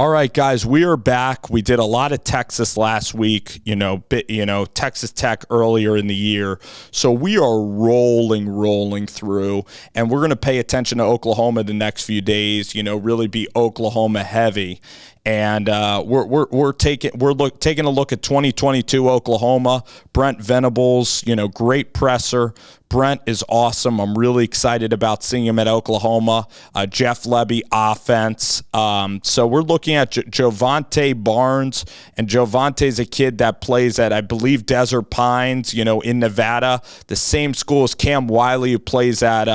All right, guys, we are back. We did a lot of Texas last week, Texas Tech earlier in the year. So we are rolling through, and we're going to pay attention to Oklahoma the next few days, really be Oklahoma heavy. And we're taking a look at 2022 Oklahoma. Brent Venables, great presser. Brent is awesome. I'm really excited about seeing him at Oklahoma. Jeff Lebby offense. So we're looking at Jovantae Barnes, and Jovantae's a kid that plays at, I believe, Desert Pines, in Nevada, the same school as Cam Wiley, who plays at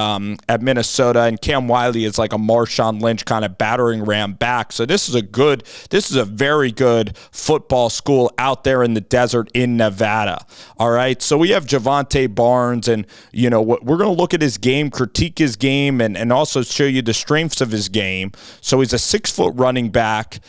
Minnesota. And Cam Wiley is like a Marshawn Lynch kind of battering ram back. So this is a very good football school out there in the desert in Nevada. All right. So we have Jovantae Barnes, and we're going to look at his game, critique his game, and also show you the strengths of his game. So he's a 6-foot running back.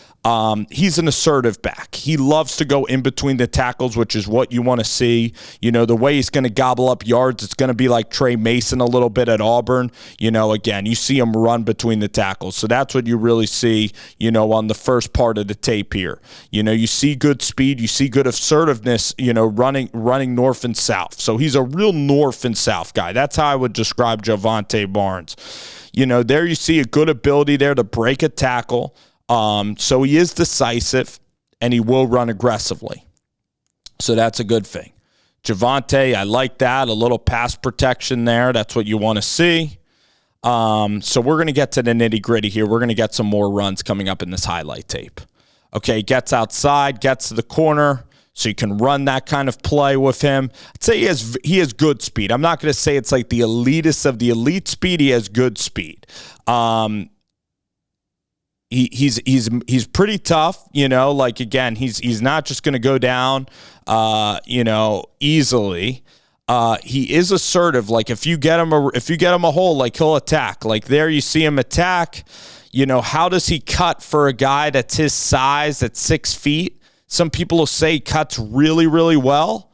He's an assertive back. He loves to go in between the tackles, which is what you want to see. The way he's going to gobble up yards, it's going to be like Trey Mason a little bit at Auburn. Again, you see him run between the tackles. So that's what you really see, on the first part of the tape here. You see good speed, you see good assertiveness, running north and south. So he's a real north and south guy. That's how I would describe Jovantae Barnes. There you see a good ability there to break a tackle. So he is decisive, and he will run aggressively. So that's a good thing. Jovantae, I like that. A little pass protection there. That's what you want to see. So we're going to get to the nitty-gritty here. We're going to get some more runs coming up in this highlight tape. Okay, gets outside, gets to the corner, so you can run that kind of play with him. I'd say he has good speed. I'm not going to say it's like the elitist of the elite speed. He has good speed. He's pretty tough, again, he's not just going to go down, easily. He is assertive. Like if you get him a hole, like he'll attack. Like there you see him attack. How does he cut for a guy that's his size, that's 6 feet? Some people will say he cuts really, really well.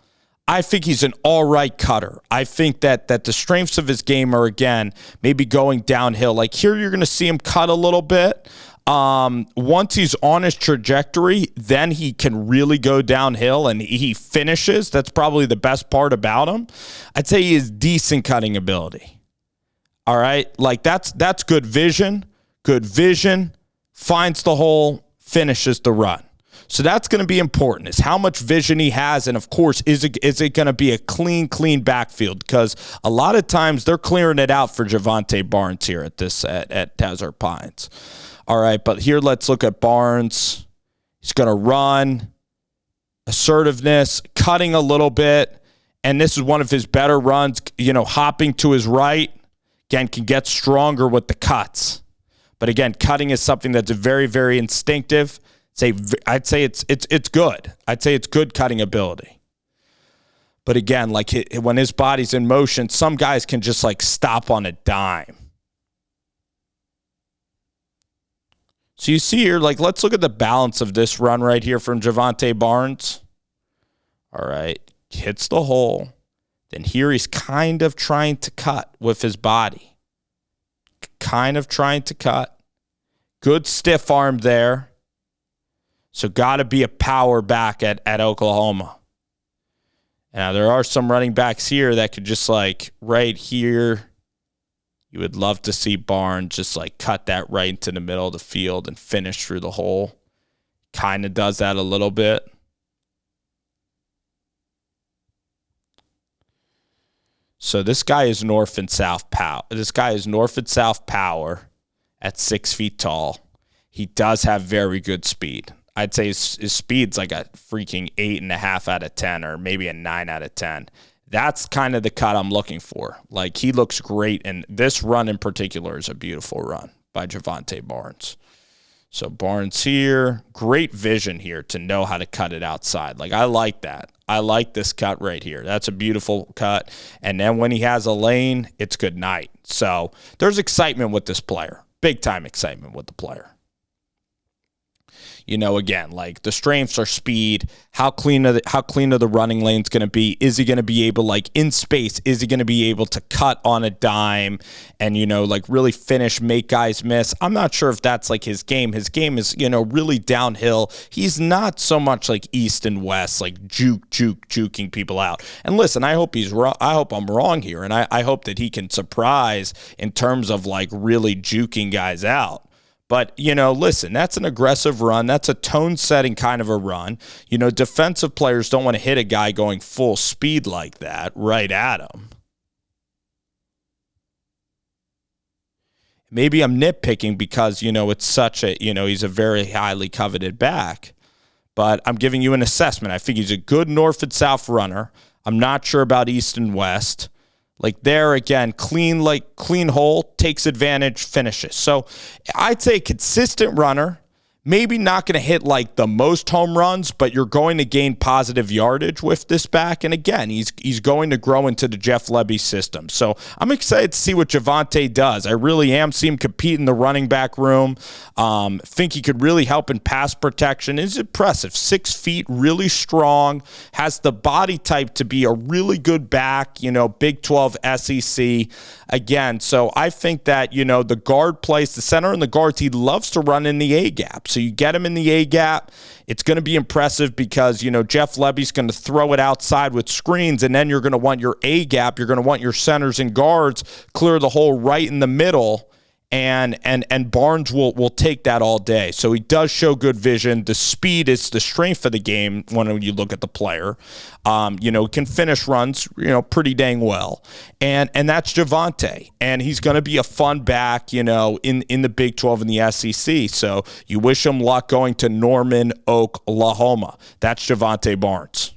I think he's an all right cutter. I think that the strengths of his game are, again, maybe going downhill. Like here you're going to see him cut a little bit. Once he's on his trajectory, then he can really go downhill and he finishes. That's probably the best part about him. I'd say he has decent cutting ability. All right. Like that's good vision, finds the hole, finishes the run. So that's going to be important, is how much vision he has. And of course, is it going to be a clean backfield? Because a lot of times they're clearing it out for Jovantae Barnes here at Desert Pines. All right, but here let's look at Barnes. He's going to run, assertiveness, cutting a little bit, and this is one of his better runs, hopping to his right. Again, can get stronger with the cuts. But again, cutting is something that's very, very instinctive. I'd say it's good. I'd say it's good cutting ability. But again, like when his body's in motion, some guys can just like stop on a dime. So you see here, like, let's look at the balance of this run right here from Jovantae Barnes. All right, hits the hole. Then here he's kind of trying to cut with his body. Good stiff arm there. So got to be a power back at Oklahoma. Now, there are some running backs here that could just, like, right here, you would love to see Barnes just like cut that right into the middle of the field and finish through the hole. Kind of does that a little bit. So this guy is north and south power. At 6 feet tall. He does have very good speed. I'd say his speed's like a freaking 8.5 out of 10, or maybe a 9 out of 10. That's kind of the cut I'm looking for. Like, he looks great, and this run in particular is a beautiful run by Jovantae Barnes. So Barnes here, great vision here to know how to cut it outside. Like, I like that. I like this cut right here. That's a beautiful cut. And then when he has a lane, it's good night. So there's excitement with this player. Big time excitement with the player. Again, like the strengths are speed. How clean are the running lanes going to be? Is he going to be able, like in space, is he going to be able to cut on a dime and, like really finish, make guys miss? I'm not sure if that's like his game. His game is, really downhill. He's not so much like east and west, like juking people out. And listen, I hope he's wrong. I hope I'm wrong here. And I hope that he can surprise in terms of like really juking guys out. But, listen, that's an aggressive run. That's a tone-setting kind of a run. Defensive players don't want to hit a guy going full speed like that right at him. Maybe I'm nitpicking because, it's such a, he's a very highly coveted back. But I'm giving you an assessment. I think he's a good north and south runner. I'm not sure about east and west. Like there again, clean hole, takes advantage, finishes. So I'd say consistent runner, maybe not going to hit like the most home runs, but you're going to gain positive yardage with this back. And again, he's going to grow into the Jeff Lebby system. So I'm excited to see what Jovantae does. I really am. See him compete in the running back room. Think he could really help in pass protection. Is impressive. 6 feet, really strong, has the body type to be a really good back, Big 12 SEC. Again, so I think that, the guard plays the center and the guards, he loves to run in the A gap. So you get him in the A gap. It's going to be impressive because, Jeff Lebby's going to throw it outside with screens, and then you're going to want your A gap. You're going to want your centers and guards clear the hole right in the middle. And Barnes will take that all day. So he does show good vision. The speed is the strength of the game when you look at the player. Can finish runs, pretty dang well. And that's Jovantae. And he's going to be a fun back, in the Big 12 and the SEC. So you wish him luck going to Norman, Oklahoma. That's Jovantae Barnes.